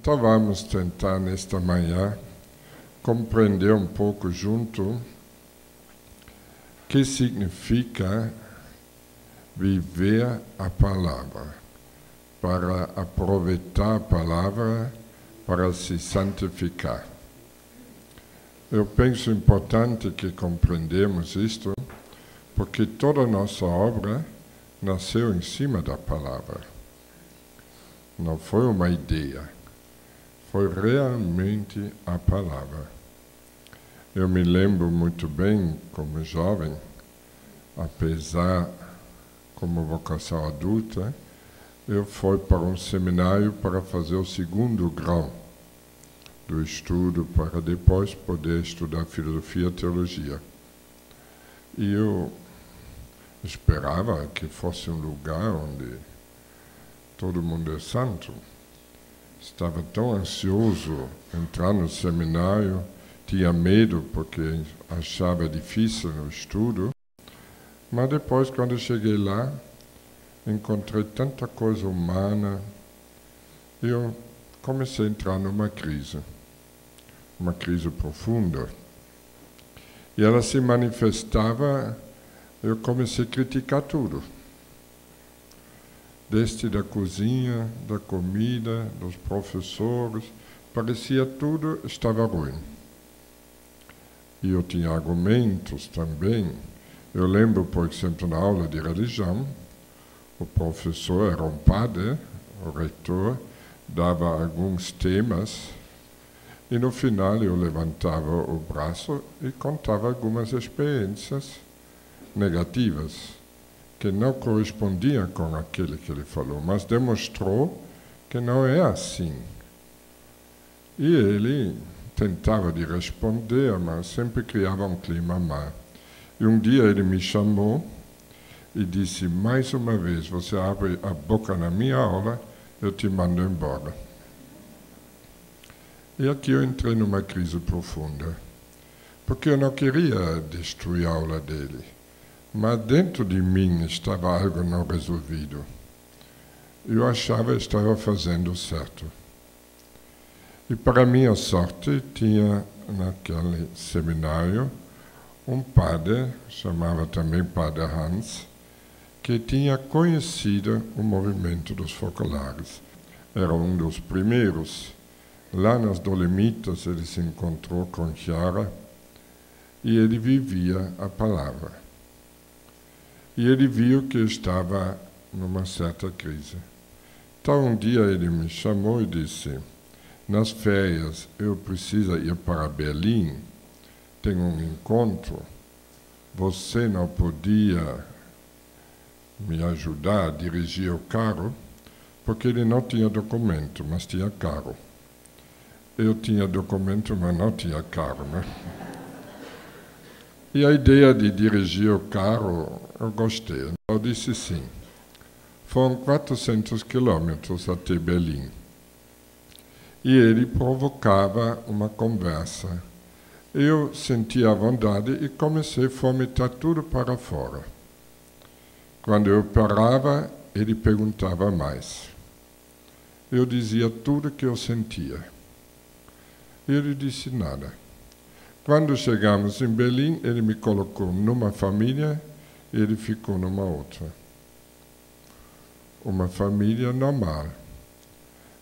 Então vamos tentar nesta manhã compreender um pouco junto o que significa viver a palavra, para aproveitar a palavra para se santificar. Eu penso importante que compreendemos isto, porque toda a nossa obra nasceu em cima da palavra. Não foi uma ideia, foi realmente a palavra. Eu me lembro muito bem, como jovem, apesar como vocação adulta, eu fui para um seminário para fazer o segundo grau do estudo, para depois poder estudar filosofia e teologia. E eu esperava que fosse um lugar onde todo mundo é santo. Estava tão ansioso entrar no seminário, tinha medo porque achava difícil no estudo, mas depois, quando eu cheguei lá, encontrei tanta coisa humana, e eu comecei a entrar numa crise profunda. E ela se manifestava, eu comecei a criticar tudo. Desde da cozinha, da comida, dos professores, parecia tudo estava ruim. E eu tinha argumentos também. Eu lembro, por exemplo, na aula de religião, o professor era um padre, o reitor, dava alguns temas, e no final eu levantava o braço e contava algumas experiências negativas, que não correspondiam com aquilo que ele falou, mas demonstrou que não é assim. E ele tentava de responder, mas sempre criava um clima mau. E um dia ele me chamou e disse: mais uma vez, você abre a boca na minha aula, eu te mando embora. E aqui eu entrei numa crise profunda, porque eu não queria destruir a aula dele, mas dentro de mim estava algo não resolvido. Eu achava que estava fazendo certo. E para minha sorte, tinha naquele seminário um padre, chamava também Padre Hans, que tinha conhecido o movimento dos focolares. Era um dos primeiros. Lá nas Dolomitas ele se encontrou com Chiara e ele vivia a palavra. E ele viu que eu estava numa certa crise. Então um dia ele me chamou e disse: nas férias eu preciso ir para Berlim, tenho um encontro, você não podia me ajudar a dirigir o carro? Porque ele não tinha documento, mas tinha carro. Eu tinha documento, mas não tinha carro, né? E a ideia de dirigir o carro, eu gostei. Eu disse sim. Foram 400 quilômetros até Berlim. E ele provocava uma conversa. Eu sentia a vontade e comecei a vomitar tudo para fora. Quando eu parava, ele perguntava mais. Eu dizia tudo que eu sentia. Ele disse nada. Quando chegamos em Berlim, ele me colocou numa família e ele ficou numa outra. Uma família normal.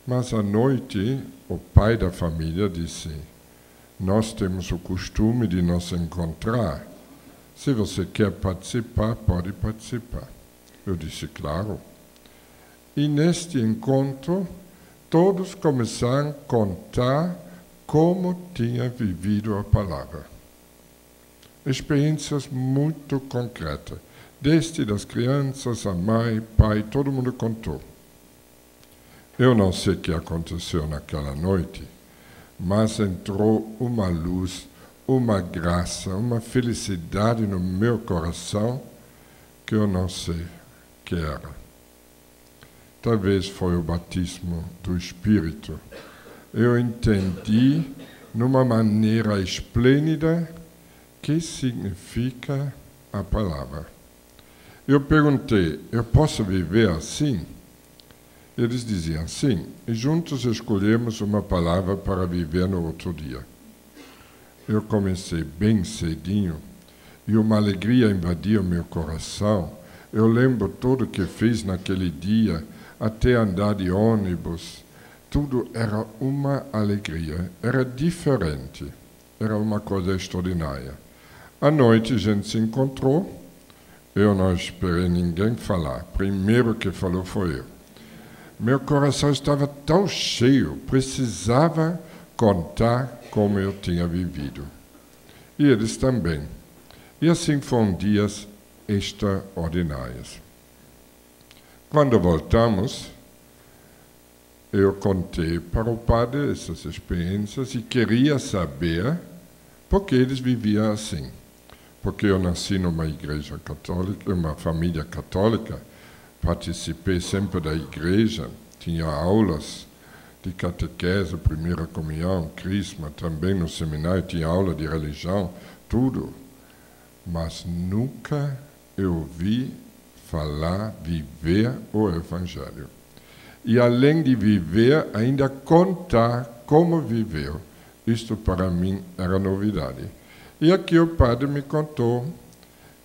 Mas à noite, o pai da família disse: nós temos o costume de nos encontrar. Se você quer participar, pode participar. Eu disse: claro. E neste encontro, todos começaram a contar como tinha vivido a palavra. Experiências muito concretas. Desde das crianças, a mãe, pai, todo mundo contou. Eu não sei o que aconteceu naquela noite, mas entrou uma luz, uma graça, uma felicidade no meu coração que eu não sei o que era. Talvez foi o batismo do Espírito. Eu entendi, numa maneira esplêndida, o que significa a palavra. Eu perguntei: eu posso viver assim? Eles diziam sim, e juntos escolhemos uma palavra para viver no outro dia. Eu comecei bem cedinho e uma alegria invadiu meu coração. Eu lembro tudo que fiz naquele dia, até andar de ônibus. Tudo era uma alegria, era diferente, era uma coisa extraordinária. À noite a gente se encontrou, eu não esperei ninguém falar. Primeiro que falou foi eu. Meu coração estava tão cheio, precisava contar como eu tinha vivido. E eles também. E assim foram dias extraordinários. Quando voltamos, eu contei para o padre essas experiências e queria saber por que eles viviam assim. Porque eu nasci numa igreja católica, uma família católica, participei sempre da igreja, tinha aulas de catequese, primeira comunhão, crisma, também no seminário tinha aula de religião, tudo. Mas nunca eu ouvi falar, viver o Evangelho. E além de viver, ainda contar como viveu. Isto para mim era novidade. E aqui o padre me contou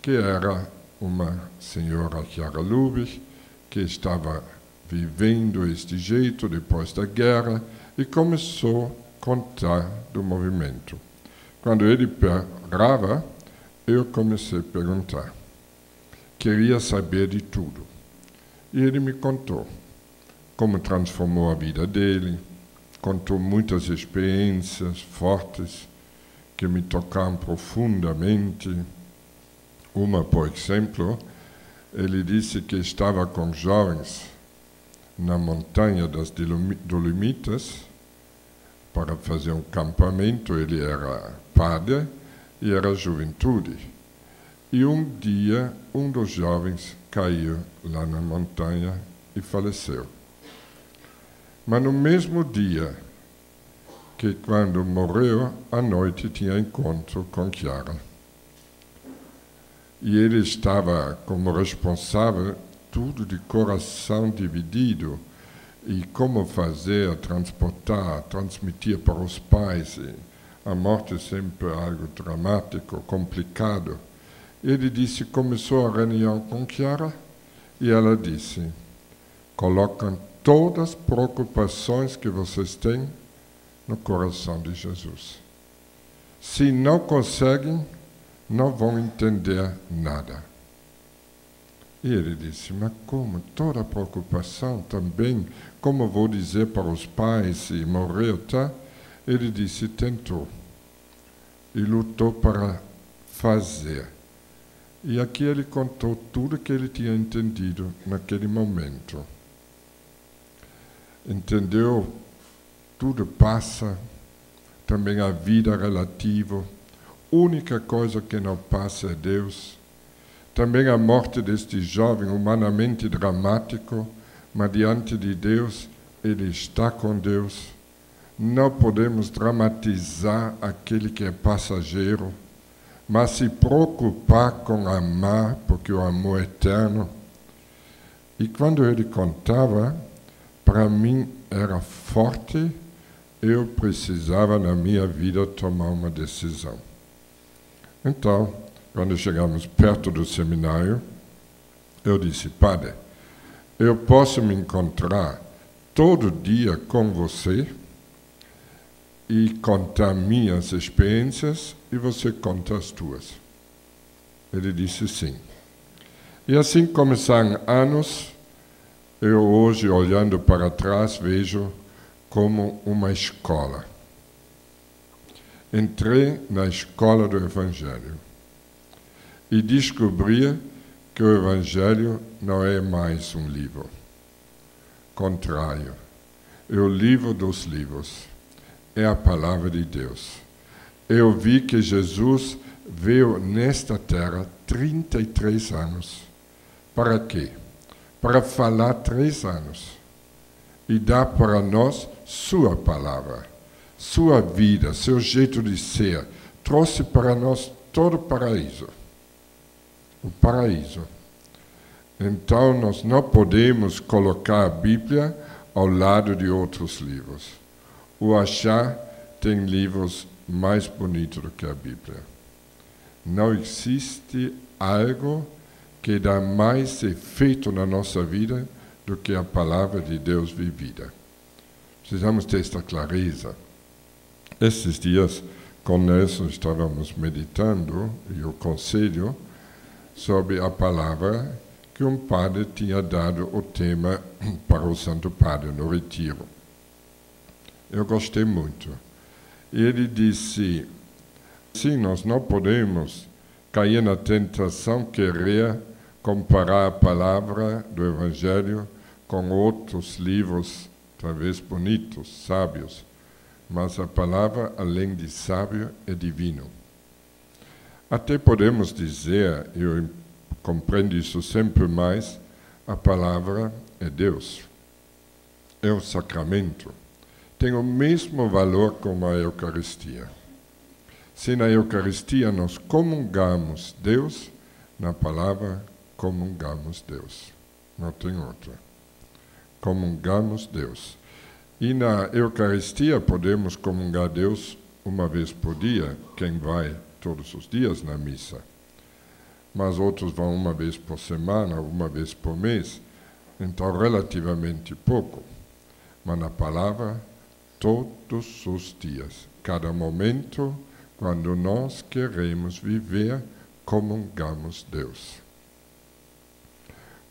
que era uma senhora Chiara Lubich, que estava vivendo este jeito depois da guerra e começou a contar do movimento. Quando ele parava, eu comecei a perguntar. Queria saber de tudo. E ele me contou como transformou a vida dele, contou muitas experiências fortes que me tocaram profundamente. Uma, por exemplo, ele disse que estava com jovens na montanha das Dolomitas para fazer um campamento. Ele era padre e era juventude. E um dia, um dos jovens caiu lá na montanha e faleceu. Mas no mesmo dia que quando morreu, à noite tinha encontro com Chiara. E ele estava como responsável tudo de coração dividido e como fazer, transportar, transmitir para os pais. E a morte é sempre algo dramático, complicado. Ele disse, começou a reunião com Chiara e ela disse, colocam todas as preocupações que vocês têm no coração de Jesus. Se não conseguem, não vão entender nada. E ele disse, mas como? Toda a preocupação também, como vou dizer para os pais se morreu, tá? Ele disse, tentou. E lutou para fazer. E aqui ele contou tudo que ele tinha entendido naquele momento. Entendeu? Tudo passa, também a vida relativa. Única coisa que não passa é Deus. Também a morte deste jovem, humanamente dramático, mas diante de Deus, ele está com Deus. Não podemos dramatizar aquele que é passageiro, mas se preocupar com amar, porque o amor é eterno. E quando ele contava, para mim era forte, eu precisava na minha vida tomar uma decisão. Então, quando chegamos perto do seminário, eu disse, padre, eu posso me encontrar todo dia com você e contar minhas experiências e você conta as tuas. Ele disse sim. E assim começaram anos. Eu hoje, olhando para trás, vejo como uma escola. Entrei na escola do Evangelho e descobri que o Evangelho não é mais um livro. Contrário, é o livro dos livros, é a palavra de Deus. Eu vi que Jesus veio nesta terra 33 anos. Para quê? Para falar 3 anos e dar para nós sua palavra, sua vida, seu jeito de ser. Trouxe para nós todo o paraíso. O paraíso. Então, nós não podemos colocar a Bíblia ao lado de outros livros. O Achá tem livros mais bonitos do que a Bíblia. Não existe algo que dá mais efeito na nossa vida do que a palavra de Deus vivida. Precisamos ter esta clareza. Esses dias, com Nelson, estávamos meditando, e eu conselho, sobre a palavra que um padre tinha dado o tema para o Santo Padre no retiro. Eu gostei muito. Ele disse, sim, nós não podemos cair na tentação querer comparar a palavra do Evangelho com outros livros, talvez bonitos, sábios, mas a palavra, além de sábio, é divino. Até podemos dizer, eu compreendo isso sempre mais, a palavra é Deus. É um sacramento. Tem o mesmo valor como a Eucaristia. Se na Eucaristia nós comungamos Deus, na palavra comungamos Deus. Não tem outra. Comungamos Deus. E na Eucaristia podemos comungar Deus uma vez por dia, quem vai todos os dias na missa. Mas outros vão uma vez por semana, uma vez por mês, então relativamente pouco. Mas na palavra, todos os dias, cada momento, quando nós queremos viver, comungamos Deus.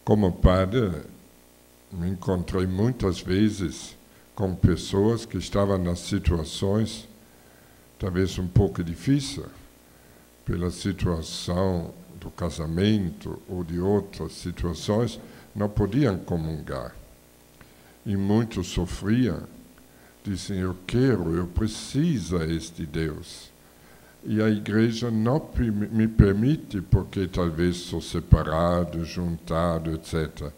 Como padre, me encontrei muitas vezes com pessoas que estavam nas situações talvez um pouco difíceis, pela situação do casamento ou de outras situações, não podiam comungar. E muitos sofriam, dizem, eu quero, eu preciso deste Deus. E a igreja não me permite, porque talvez sou separado, juntado, etc.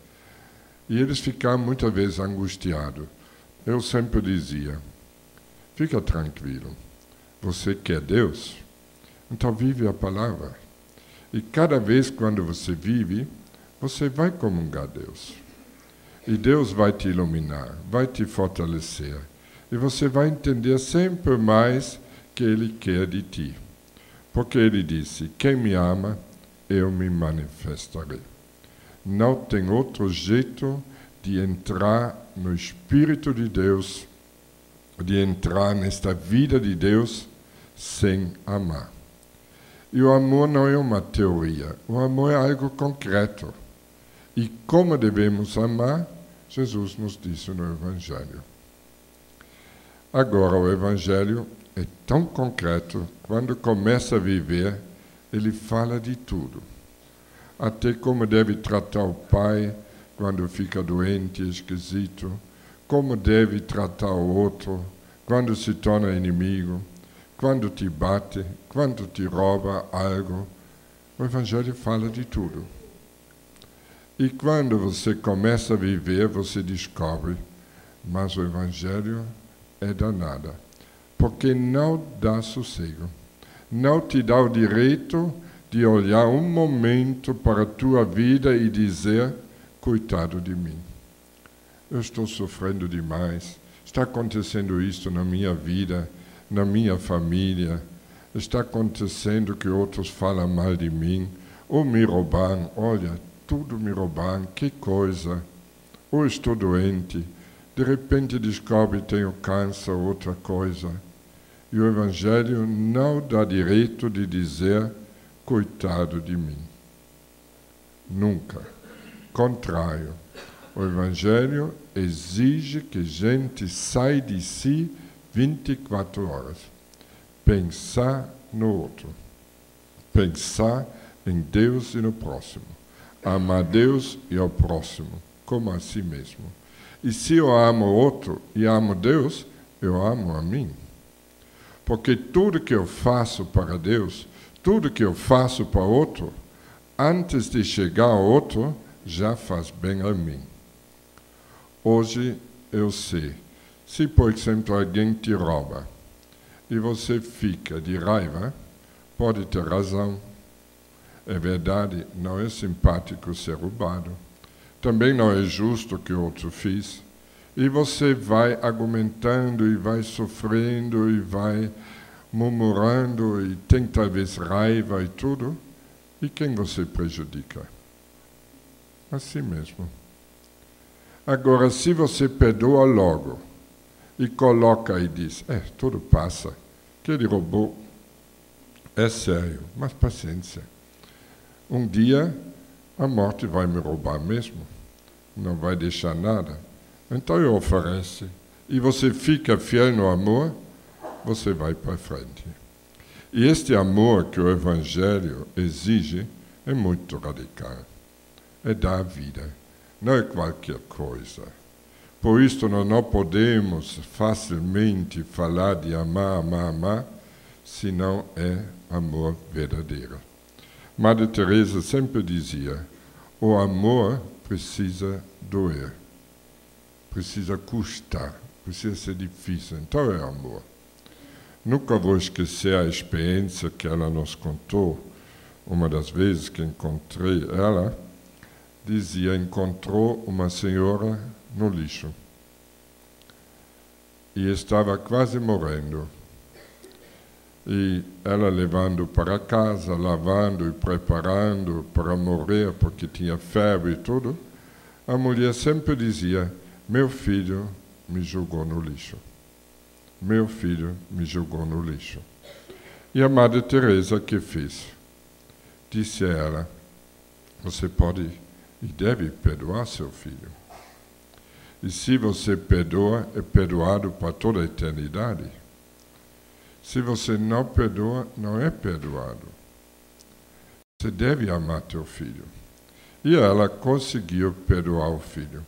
E eles ficaram muitas vezes angustiados. Eu sempre dizia, fica tranquilo, você quer Deus? Então vive a palavra. E cada vez quando você vive, você vai comungar Deus. E Deus vai te iluminar, vai te fortalecer. E você vai entender sempre mais que Ele quer de ti. Porque Ele disse, quem me ama, eu me manifestarei. Não tem outro jeito de entrar no Espírito de Deus, de entrar nesta vida de Deus, sem amar. E o amor não é uma teoria, o amor é algo concreto. E como devemos amar, Jesus nos disse no Evangelho. Agora, o Evangelho é tão concreto, quando começa a viver, ele fala de tudo. Até como deve tratar o pai quando fica doente, esquisito, como deve tratar o outro quando se torna inimigo, quando te bate, quando te rouba algo. O Evangelho fala de tudo. E quando você começa a viver, você descobre, mas o Evangelho é danado, porque não dá sossego. Não te dá o direito de olhar um momento para a tua vida e dizer, coitado de mim. Eu estou sofrendo demais. Está acontecendo isso na minha vida, na minha família. Está acontecendo que outros falam mal de mim, ou me roubaram. Olha, tudo me roubaram, que coisa. Ou estou doente. De repente descobre que tenho câncer, outra coisa. E o Evangelho não dá direito de dizer, coitado de mim. Nunca. Contrário. O Evangelho exige que a gente saia de si 24 horas. Pensar no outro. Pensar em Deus e no próximo. Amar Deus e ao próximo, como a si mesmo. E se eu amo o outro e amo Deus, eu amo a mim. Porque tudo que eu faço para Deus, tudo que eu faço para o outro, antes de chegar ao outro, já faz bem a mim. Hoje eu sei, se por exemplo alguém te rouba e você fica de raiva, pode ter razão. É verdade, não é simpático ser roubado. Também não é justo o que o outro fez. E você vai argumentando e vai sofrendo e vai murmurando e tem talvez raiva e tudo. E quem você prejudica? A si mesmo. Agora, se você perdoa logo e coloca e diz, tudo passa, que ele roubou, é sério, mas paciência. Um dia a morte vai me roubar mesmo, não vai deixar nada. Então eu ofereço. E você fica fiel no amor, você vai para frente. E este amor que o Evangelho exige é muito radical. É dar a vida, não é qualquer coisa. Por isso nós não podemos facilmente falar de amar, amar, amar, se não é amor verdadeiro. Madre Teresa sempre dizia, o amor precisa doer, precisa custar, precisa ser difícil, então é amor. Nunca vou esquecer a experiência que ela nos contou, uma das vezes que encontrei ela, dizia, encontrou uma senhora no lixo e estava quase morrendo. E ela levando para casa, lavando e preparando para morrer, porque tinha febre e tudo, a mulher sempre dizia, meu filho me jogou no lixo. Meu filho me jogou no lixo. E a Madre Teresa que fez? Disse a ela, você pode e deve perdoar seu filho. E se você perdoa, é perdoado para toda a eternidade. Se você não perdoa, não é perdoado. Você deve amar teu filho. E ela conseguiu perdoar o filho.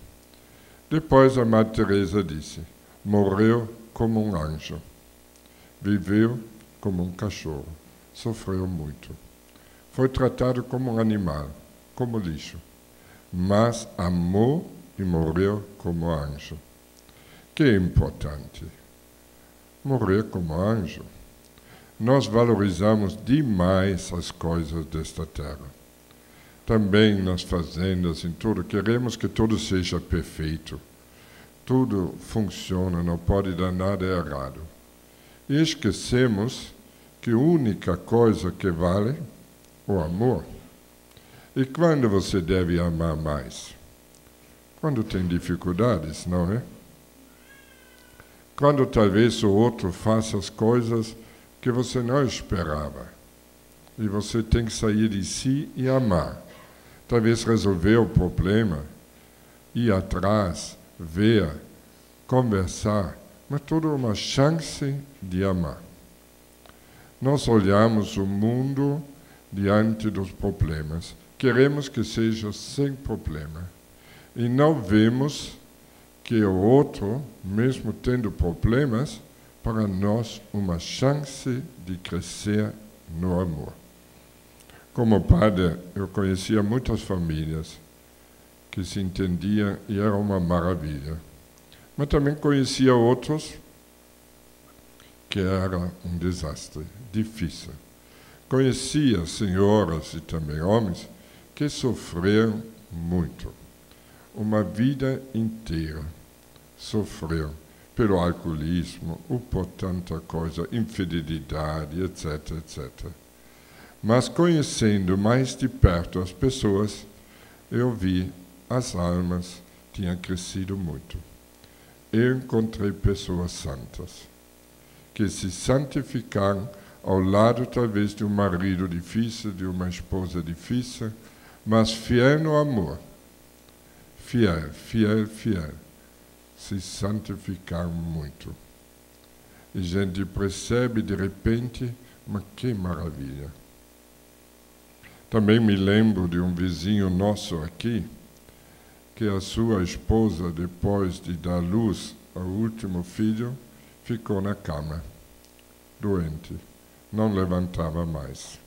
Depois a Madre Teresa disse, morreu como um anjo. Viveu como um cachorro. Sofreu muito. Foi tratado como um animal, como lixo. Mas amou e morreu como anjo. Que é importante. Morrer como anjo. Nós valorizamos demais as coisas desta terra. Também nas fazendas, em tudo, queremos que tudo seja perfeito. Tudo funciona, não pode dar nada errado. E esquecemos que a única coisa que vale é o amor. E quando você deve amar mais? Quando tem dificuldades, não é? Quando talvez o outro faça as coisas que você não esperava. E você tem que sair de si e amar. Talvez resolver o problema, ir atrás, ver, conversar, mas tudo uma chance de amar. Nós olhamos o mundo diante dos problemas. Queremos que seja sem problema. E não vemos que o outro, mesmo tendo problemas, para nós uma chance de crescer no amor. Como padre, eu conhecia muitas famílias que se entendiam e era uma maravilha. Mas também conhecia outros que era um desastre, difícil. Conhecia senhoras e também homens que sofreram muito. Uma vida inteira sofreram pelo alcoolismo, ou por tanta coisa, infidelidade, etc, etc. Mas conhecendo mais de perto as pessoas, eu vi as almas tinham crescido muito. Eu encontrei pessoas santas, que se santificaram ao lado talvez de um marido difícil, de uma esposa difícil, mas fiel no amor. Fiel, fiel, fiel. Se santificaram muito. E a gente percebe de repente, mas que maravilha. Também me lembro de um vizinho nosso aqui, que a sua esposa, depois de dar luz ao último filho, ficou na cama, doente, não levantava mais,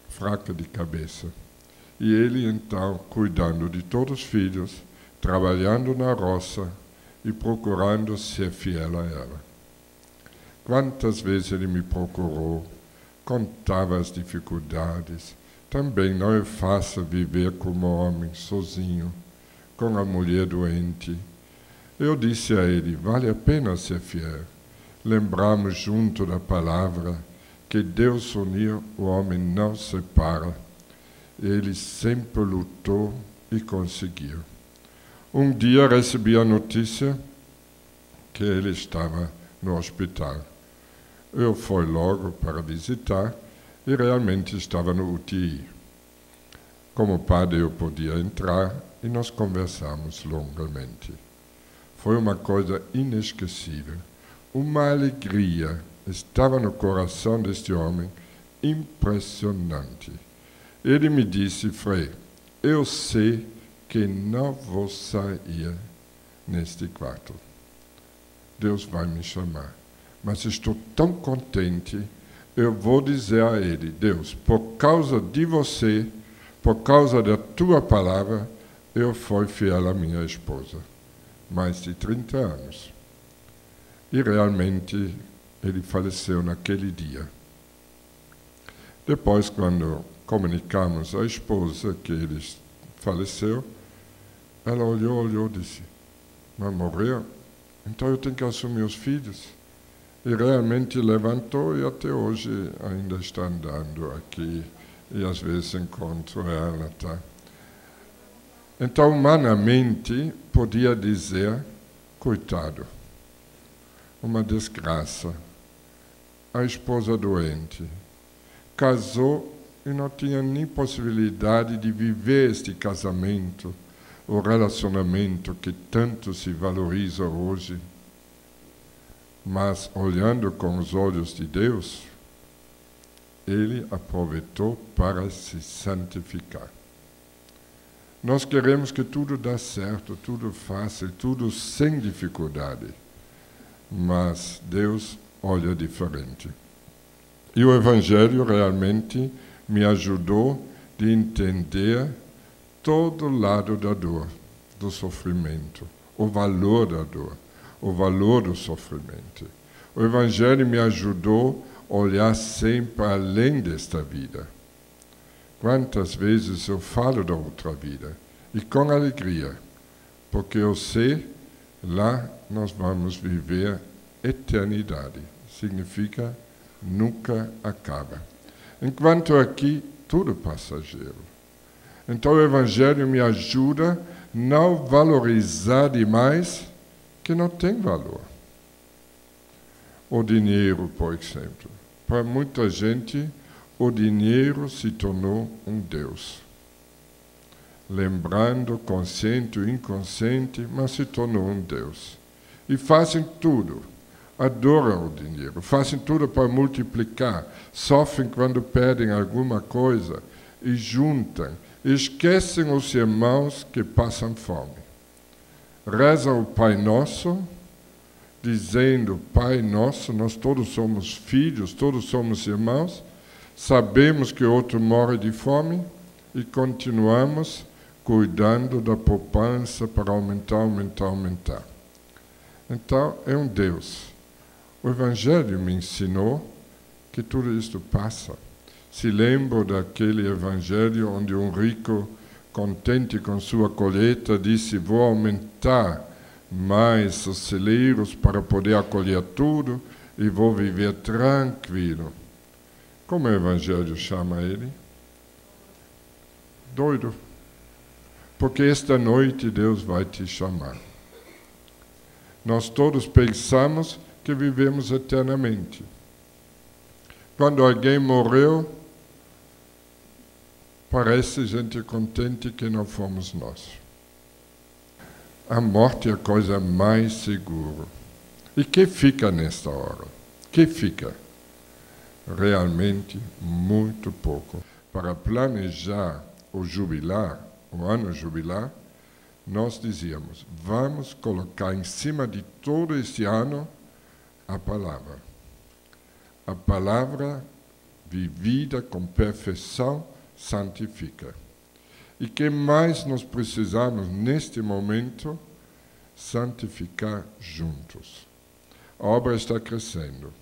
fraca de cabeça. E ele, então, cuidando de todos os filhos, trabalhando na roça e procurando ser fiel a ela. Quantas vezes ele me procurou, contava as dificuldades, Também não é fácil viver como homem, sozinho, com a mulher doente. Eu disse a ele, vale a pena ser fiel. Lembramos junto da palavra que Deus uniu, o homem não separa. Ele sempre lutou e conseguiu. Um dia recebi a notícia que ele estava no hospital. Eu fui logo para visitar e realmente estava no UTI. Como padre eu podia entrar e nós conversamos longamente. Foi uma coisa inesquecível. Uma alegria estava no coração deste homem impressionante. Ele me disse, Frei, eu sei que não vou sair neste quarto. Deus vai me chamar. Mas estou tão contente, eu vou dizer a ele, Deus, por causa de você, por causa da tua palavra, eu fui fiel à minha esposa. Mais de 30 anos. E realmente ele faleceu naquele dia. Depois, quando comunicamos à esposa que ele faleceu, ela olhou e disse, mas morreu? Então eu tenho que assumir os filhos. E realmente levantou e até hoje ainda está andando aqui. E às vezes encontro ela, tá? Então, humanamente, podia dizer, coitado, uma desgraça. A esposa doente casou e não tinha nem possibilidade de viver este casamento, o relacionamento que tanto se valoriza hoje. Mas, olhando com os olhos de Deus, ele aproveitou para se santificar. Nós queremos que tudo dê certo, tudo fácil, tudo sem dificuldade. Mas Deus olha diferente. E o Evangelho realmente me ajudou a entender todo o lado da dor, do sofrimento, o valor da dor, o valor do sofrimento. O Evangelho me ajudou a olhar sempre além desta vida. Quantas vezes eu falo da outra vida, e com alegria, porque eu sei, lá nós vamos viver eternidade. Significa, nunca acaba. Enquanto aqui, tudo passageiro. Então o Evangelho me ajuda a não valorizar demais que não tem valor. O dinheiro, por exemplo. Para muita gente, o dinheiro se tornou um Deus. Lembrando, consciente ou inconsciente, mas se tornou um Deus. E fazem tudo, adoram o dinheiro, fazem tudo para multiplicar, sofrem quando perdem alguma coisa e juntam, esquecem os irmãos que passam fome. Rezam o Pai Nosso, dizendo, Pai Nosso, nós todos somos filhos, todos somos irmãos, sabemos que o outro morre de fome e continuamos cuidando da poupança para aumentar. Então, é um Deus. O Evangelho me ensinou que tudo isto passa. Se lembro daquele Evangelho onde um rico, contente com sua colheita, disse, vou aumentar mais os celeiros para poder acolher tudo e vou viver tranquilo. Como o Evangelho chama ele? Doido. Porque esta noite Deus vai te chamar. Nós todos pensamos que vivemos eternamente. Quando alguém morreu, parece gente contente que não fomos nós. A morte é a coisa mais segura. E que fica nesta hora? Que fica? Realmente muito pouco. Para planejar o jubilar, o ano jubilar, nós dizíamos, vamos colocar em cima de todo este ano a palavra. A palavra vivida com perfeição santifica. E que mais nós precisamos neste momento? Santificar juntos. A obra está crescendo.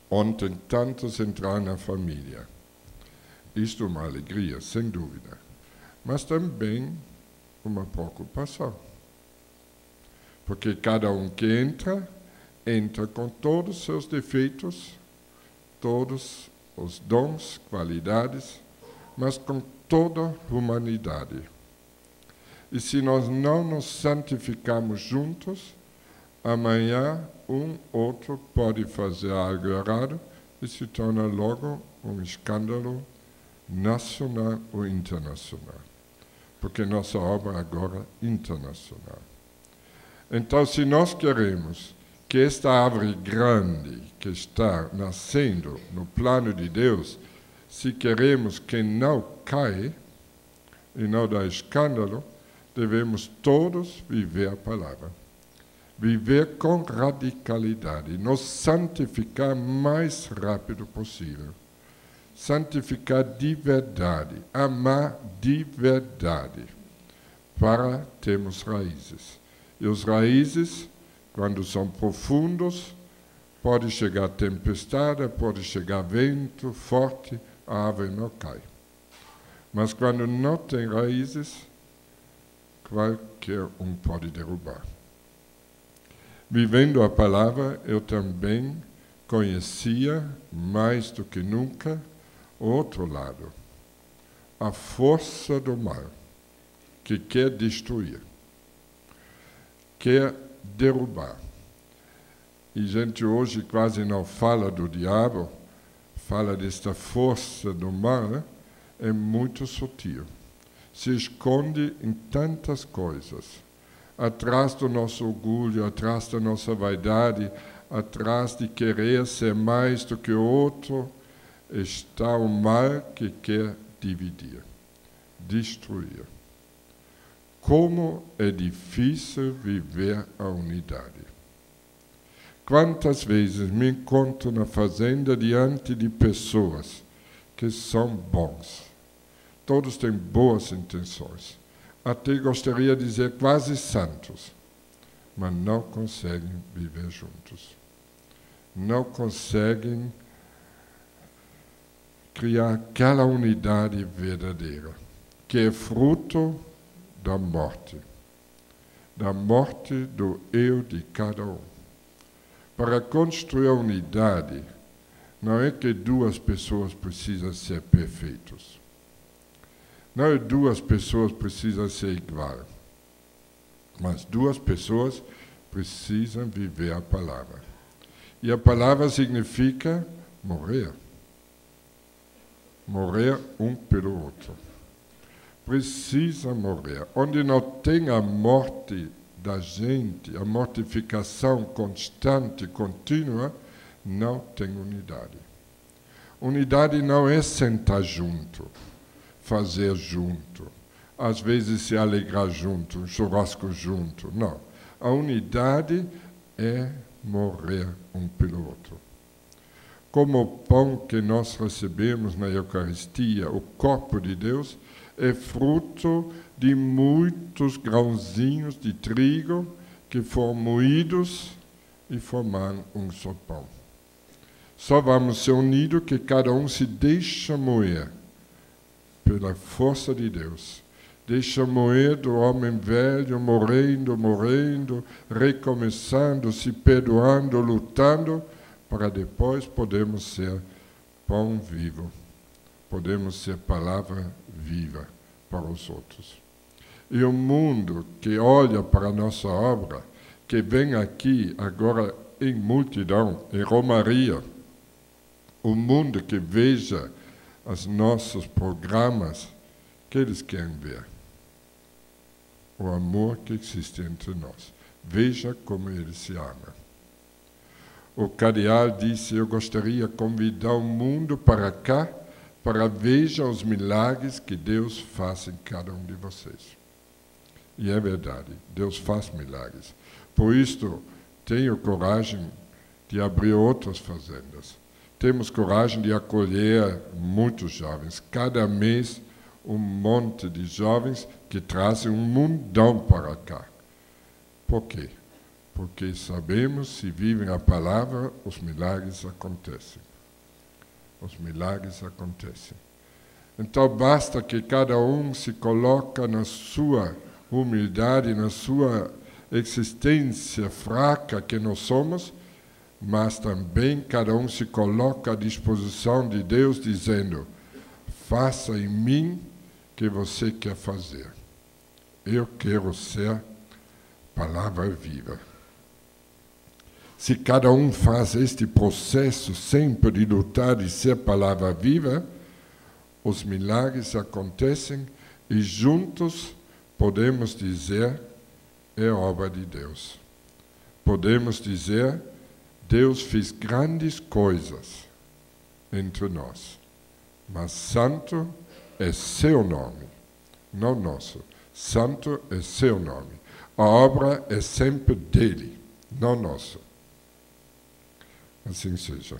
Ontem tantos entraram na família. isto é uma alegria, sem dúvida, mas também uma preocupação. Porque cada um que entra com todos os seus defeitos, todos os dons, qualidades, mas com toda a humanidade. E se nós não nos santificarmos juntos, amanhã outro pode fazer algo errado e se torna logo um escândalo nacional ou internacional. Porque nossa obra agora é internacional. Então, se nós queremos que esta árvore grande que está nascendo no plano de Deus, se queremos que não caia e não dá escândalo, devemos todos viver a palavra. Viver com radicalidade, nos santificar o mais rápido possível. Santificar de verdade, amar de verdade, para termos raízes. E os raízes, quando são profundos, pode chegar tempestade, pode chegar vento forte, a árvore não cai. Mas quando não tem raízes, qualquer um pode derrubar. Vivendo a palavra, eu também conhecia, mais do que nunca, o outro lado. A força do mal, que quer destruir, quer derrubar. E a gente hoje quase não fala do diabo, fala desta força do mal, é muito sutil. Se esconde em tantas coisas. Atrás do nosso orgulho, atrás da nossa vaidade, atrás de querer ser mais do que o outro, está o mal que quer dividir, destruir. Como é difícil viver a unidade. Quantas vezes me encontro na fazenda diante de pessoas que são bons. Todos têm boas intenções. Até gostaria de dizer quase santos, mas não conseguem viver juntos. Não conseguem criar aquela unidade verdadeira, que é fruto da morte do eu de cada um. Para construir a unidade, não é que duas pessoas precisam ser perfeitas. Não é duas pessoas precisam ser iguais, mas duas pessoas precisam viver a palavra. E a palavra significa morrer. Morrer um pelo outro. Precisa morrer. Onde não tem a morte da gente, a mortificação constante, contínua, não tem unidade. Unidade não é sentar junto, fazer junto, às vezes se alegrar junto, um churrasco junto. Não. A unidade é morrer um pelo outro. Como o pão que nós recebemos na Eucaristia, o corpo de Deus, é fruto de muitos grãozinhos de trigo que foram moídos e formaram um só pão. Só vamos ser unidos que cada um se deixa moer pela força de Deus. Deixa moer do homem velho, morrendo, recomeçando, se perdoando, lutando, para depois podermos ser pão vivo. Podemos ser palavra viva para os outros. E o mundo que olha para a nossa obra, que vem aqui agora em multidão, em romaria, o mundo que veja os nossos programas, que eles querem ver? O amor que existe entre nós. Veja como ele se ama. O cardeal disse, eu gostaria de convidar o mundo para cá, para veja os milagres que Deus faz em cada um de vocês. E é verdade, Deus faz milagres. Por isso, tenho coragem de abrir outras fazendas. Temos coragem de acolher muitos jovens. Cada mês, um monte de jovens que trazem um mundão para cá. Por quê? Porque sabemos, se vivem a palavra, os milagres acontecem. Os milagres acontecem. Então basta que cada um se coloque na sua humildade, na sua existência fraca que nós somos, mas também cada um se coloca à disposição de Deus, dizendo: faça em mim o que você quer fazer. Eu quero ser palavra viva. Se cada um faz este processo sempre de lutar de ser palavra viva, os milagres acontecem e juntos podemos dizer: é obra de Deus. Podemos dizer: Deus fez grandes coisas entre nós, mas santo é seu nome, não nosso. Santo é seu nome. A obra é sempre dele, não nossa. Assim seja.